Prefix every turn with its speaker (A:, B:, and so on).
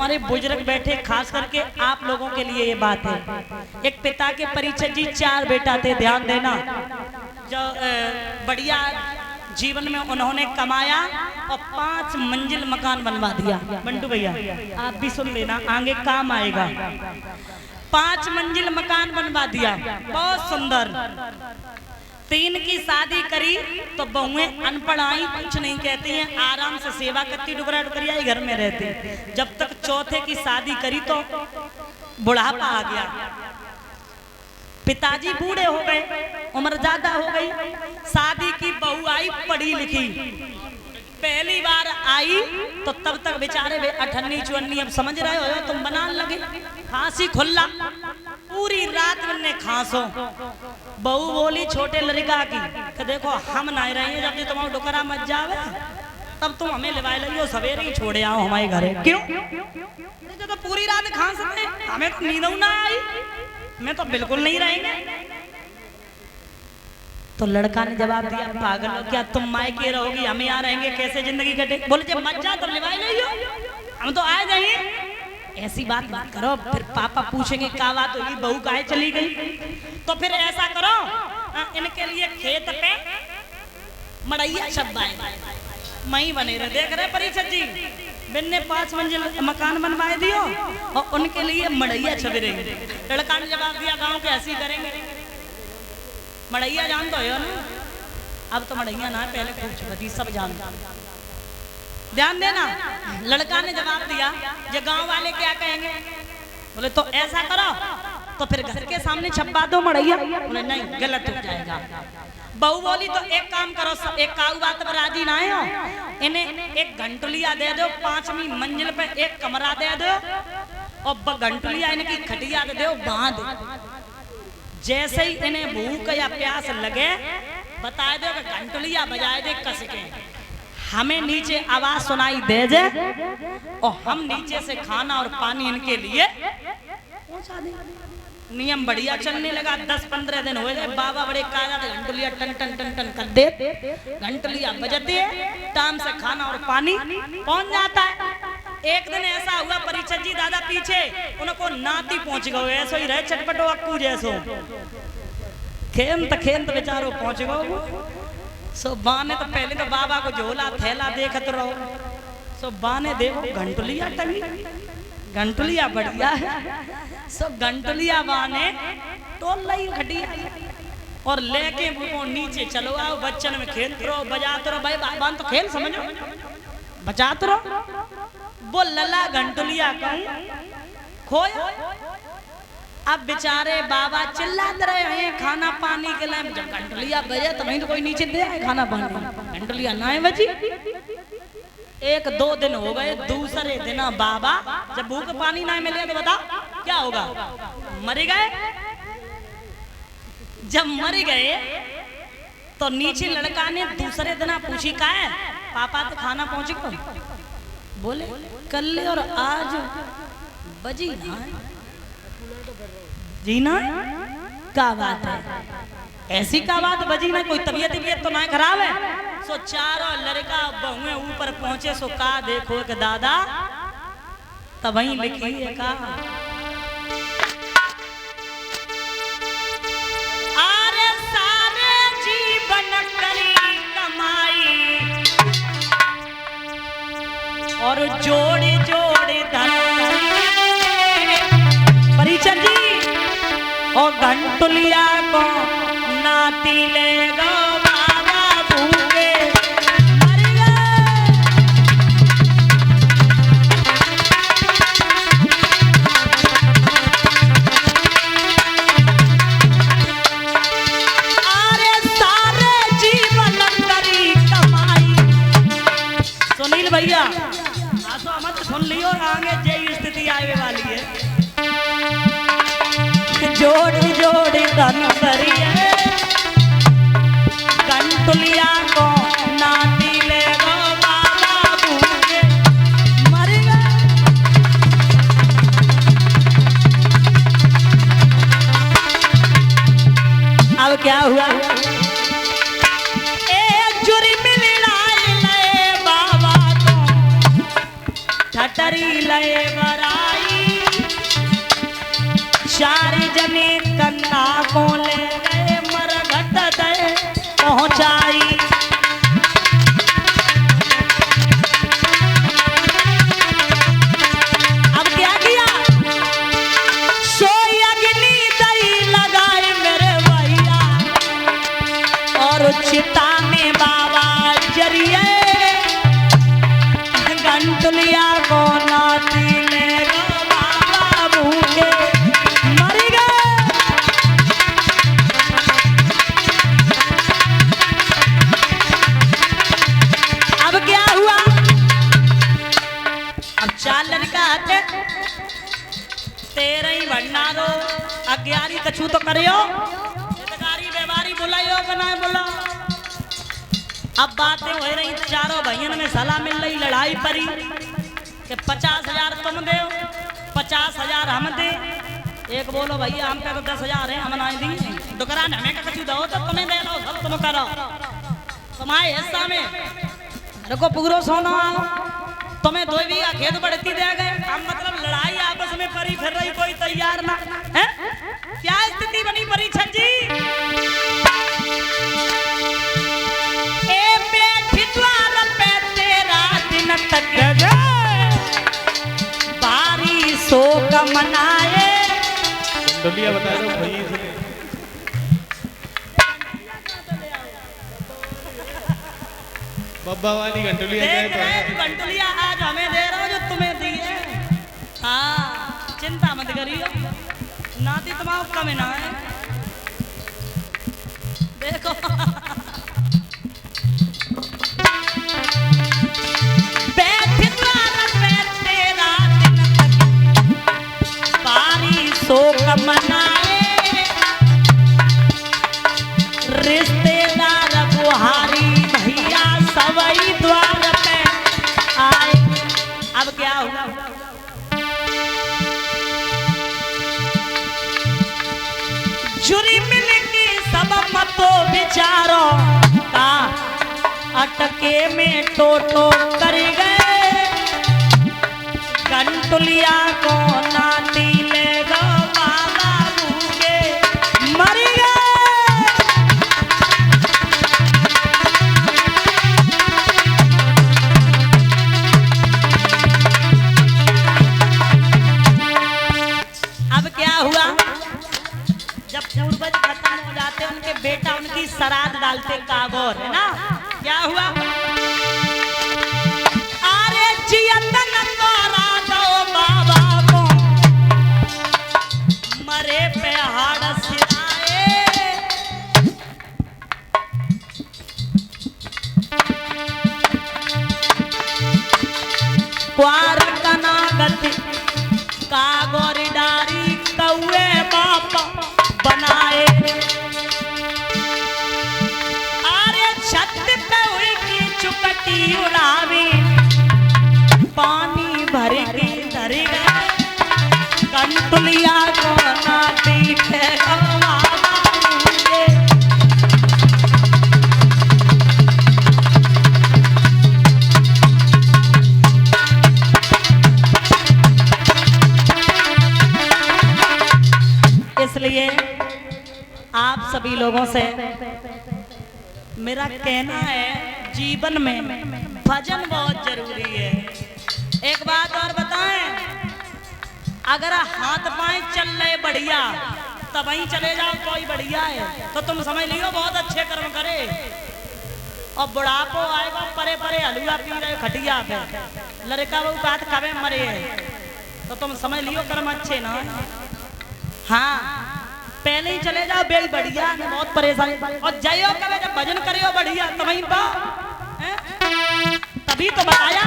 A: हमारे बुजुर्ग बैठे, खास करके आप लोगों के लिए ये बात है। एक पिता के परिचय जी 4 बेटा थे, ध्यान देना। जो बढ़िया जीवन में उन्होंने कमाया और 5 मंजिल मकान बनवा दिया। बंटू भैया आप भी सुन लेना, आगे काम आएगा। 5 मंजिल मकान बनवा दिया, बहुत सुंदर। 3 की शादी करी तो बहुएं अनपढ़ आई, कुछ नहीं कहती हैं, आराम से सेवा करती, डुकरा डुकरिया घर में रहती। जब तक चौथे की शादी करी तो बुढ़ापा आ गया, पिताजी बूढ़े हो गए, उम्र ज्यादा हो गई। शादी की बहू आई पढ़ी लिखी, पहली बार आई तो तब तक बेचारे 18 54, अब समझ रहे हो तुम, बनाने लगे। खांसी खुल्ला, पूरी रात में खांसो। बहू बोली छोटे लड़का की कि देखो हम ना रहे हैं, जब तुम्हारा डुकरा मत जावे तब तुम हमें ले लियो, सवेरे ही छोड़े आओ हमारे घरे। क्यों? तो पूरी रात खांसते, हमें तो नींद ना आई, मैं तो बिल्कुल नहीं रहेंगे। तो लड़का ने जवाब दिया, पागल हो क्या, तुम मायके रहोगी, हम यहाँ रहेंगे, कैसे जिंदगी कटे? बोले जब मत जा तो लिवाई लियो, हम तो आए जाइए। ऐसी बात मत करो, फिर पापा पूछेंगे क्या बात होगी, बहू काहे चली गई? तो फिर ऐसा करो, इनके लिए खेत पे मड़ैया छब्बाए मई बने रहे। देख रहे परिषद जी, बिन्ने 5 मंजिल मकान बनवाए दियो और उनके लिए मड़ैया छबे रही। लड़का ने जवाब दिया, गाँव के ऐसी करेंगे। मड़ैया जानते हो ना, अब तो मड़ैया ना, पहले खूब छबी, सब जानता। ध्यान देना, लड़का ने जवाब दिया, ये गांव वाले क्या कहेंगे? बोले तो ऐसा करो, तो फिर घर के सामने छपवा दो मड़ैया। बोले नहीं, गलत हो जाएगा। बहू बोली तो एक काम करो, सब एक काऊ बात पर राजी ना हो, इन्हें एक घंटुलिया दे दो, 5वीं मंजिल पे एक कमरा दे दो और घंटुलिया इनकी खटिया दे दो बांध। जैसे ही इन्हें भूख या प्यास लगे बता दो कि घंटुलिया बजाए दे कस के, हमें नीचे आवाज सुनाई दे जे और हम नीचे से खाना और पानी इनके लिए पहुंचा दें। नियम बढ़िया चलने लगा। 10-15 दिन हो गए, बाबा बड़े काया घंटुलिया टन टन टन टन कर दे, घंटुलिया बजते, टाइम से खाना और पानी पहुंच जाता है। एक दिन ऐसा हुआ, परिषद जी दादा पीछे, उनको नाती पहुंच गए, ऐसो ही रहे चटपटो अक्कू जैसो, खेत बेचारो पहुंच गए। सो बाने तो पहले तो बाबा को झोला थैला देखत रहो, सो बाने देखो घंटुलिया टंगी, घंटुलिया बढ़िया है। सो घंटुलिया बाने टोल लाई खटिया और लेके वो नीचे चलो आओ, बच्चन में खेलते रहो, बजाते रहो। भाई बाबा तो खेल समझो, बजाते रहो। वो लला घंटुलिया खोया। अब बेचारे बाबा चिल्लाते रहे हैं खाना पानी के लिए। जब घंटुलिया बजे तो वहीं तो कोई नीचे दे आए खाना पानी, घंटुलिया ना बजी। 1-2 दिन हो गए, दूसरे दिन बाबा जब भूख पानी ना मिले तो बताओ क्या होगा? मर गए। जब मर गए तो नीचे लड़का ने दूसरे दिन पूछी का है पापा तो खाना पहुंचे को? बोले कल और आज बजी ना जी ना, क्या बात है? ऐसी का बात बजी ना, कोई तबीयत तो ना खराब है? सो चारों लड़का बहुएं ऊपर पहुंचे, सो का देखो कि दादा तब वहीं लिखी है का अरे सारे जीवन करी कमाई और जोड़े जोड़े धन परिचय जी और घंटुलिया को नाती ले गो बाबा भूखे मर गए। अरे सारे जीवन करी कमाई। सुनील भैया आसो मत सुन लियो, आगे जे स्थिति आवे वाली है। जोड़ी जोड़ी धन करिए घंटुलिया को नाती ले गो बाबा भूखे मर गए। अब क्या हुआ? एक जुर्म मिलाई ले बाबा को ठटरी ले बरा जने कन्ना को ले गए मरघट दे पहुंचाई। अब क्या किया, सोई अग्नि दई लगाई मेरे भैया और चिता में बाबा जरिए गंटलिया को नाती ले गो बाबा भूखे मर गए। अब क्या हुआ, अब 4 लड़का आते 13 भंडारो 11 कछु तो करियो व्यवहारी बुलायो बनाए बोला। अब बातें हो रही, चारों भाइयों में सलाह मिल रही, लड़ाई पड़ी कि 50,000 तुम दे 50,000 हम दे। एक बोलो भैया हम का तो 10,000 है हम ना दी, दुकान हमें का कछु दो तो तुम्हें दे लो, सब तुम करो तुम्हारे हिस्सा में को पूरा सोना तुम्हें 2 बीघा खेत बढ़ती दे गए। अब मतलब लड़ाई आपस में पड़ी फिर रही, कोई तैयार ना है। क्या स्थिति बनी परीक्षण जी, बारी शोक मनाए।
B: गंटुलिया बता दो भाई से। बब्बा वाली गंटुलिया
A: गंटुलिया आज हमें दे रहा हो जो तुम्हें दी है। हाँ चिंता मत करियो, नाती तुम्हारा कम ना है। देखो शोक मनाए रिश्तेदार बुहारी भैया सवई द्वार पे आए। अब क्या हुआ, जुरी मिलकी सब मतो विचारो का अटके में टोटो कर गए। गंटुलिया को नाती ले गो बाबा भूखे मर गए। अब क्या हुआ, जब पूर्वज खत्म हो जाते उनके बेटा उनकी श्राद्ध डालते कागौर है ना। क्या हुआ, अरे जियंदन द्वारा दो बाबा को मरे पे हाड़ सिराए। क्वार कनागत कागौरी डारी कौए बापा बनाए। अरे छत पे हुई की चुकटी उड़ावी पानी भर के धरी गए। गंटुलिया को नाती थे बाबा भूखे। इसलिए आप सभी लोगों से मेरा कहना है, जीवन में भजन बहुत जरूरी है। एक बात और बताएं, अगर हाथ पांव चल रहे बढ़िया तब वहीं चले जाओ कोई बढ़िया है तो तुम समझ लियो बहुत अच्छे कर्म करे। और बुढ़ापो आएगा परे परे हलुआ पी रहे खटिया पे, लड़का वो बात कबे मरे तो तुम समझ लियो कर्म अच्छे ना। हाँ पहले ही चले जाओ बे बढ़िया, बहुत परेशानी। और जाइयो कबे जब भजन करियो बढ़िया तब वहीं पा तभी तो बताया